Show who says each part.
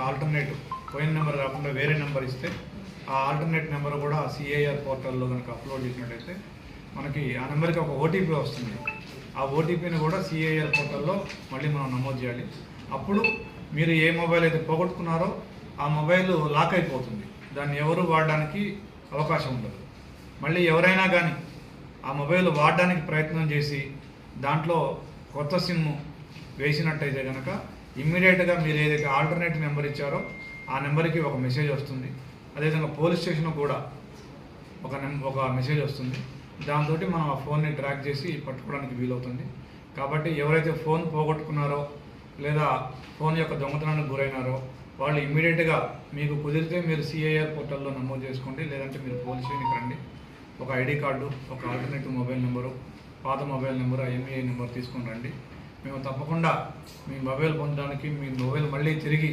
Speaker 1: Alternative పోయిన number కాకుండా వేరే నెంబర్ ఇస్తే ఆ ఆల్టర్నేట్ నెంబర్ కూడా సిఐఆర్ పోర్టల్లో కనుక అప్లోడ్ చేసినట్టయితే మనకి ఆ నెంబర్కి ఒక ఓటీపీ వస్తుంది. ఆ ఓటీపీని కూడా సిఐఆర్ పోర్టల్లో మళ్ళీ మనం నమోదు చేయాలి. అప్పుడు మీరు ఏ మొబైల్ అయితే పోగొట్టుకున్నారో ఆ మొబైల్ లాక్ అయిపోతుంది. దాన్ని ఎవరు వాడడానికి అవకాశం ఉండదు. మళ్ళీ ఎవరైనా కానీ ఆ మొబైల్ వాడడానికి ప్రయత్నం చేసి దాంట్లో కొత్త సిమ్ వేసినట్టయితే కనుక ఇమ్మీడియట్గా మీరు ఏదైతే ఆల్టర్నేట్ నెంబర్ ఇచ్చారో ఆ నెంబర్కి ఒక మెసేజ్ వస్తుంది. అదేవిధంగా పోలీస్ స్టేషన్ కూడా ఒక మెసేజ్ వస్తుంది. దాంతో మనం ఆ ఫోన్ని ట్రాక్ చేసి పట్టుకోవడానికి వీలవుతుంది. కాబట్టి ఎవరైతే ఫోన్ పోగొట్టుకున్నారో లేదా ఫోన్ యొక్క దొంగతనానికి గురైనారో వాళ్ళు ఇమ్మీడియట్గా మీకు కుదిరితే మీరు సిఐఆర్ పోర్టల్లో నమోదు చేసుకోండి. లేదంటే మీరు పోలీస్ స్టేషన్కి రండి. ఒక ఐడి కార్డు, ఒక ఆల్టర్నేటివ్ మొబైల్ నెంబరు, పాత మొబైల్ నెంబరు, ఎంఈఐ నెంబర్ తీసుకొని రండి. మేము తప్పకుండా మీ మొబైల్ పొందడానికి మీ మొబైల్ మళ్ళీ తిరిగి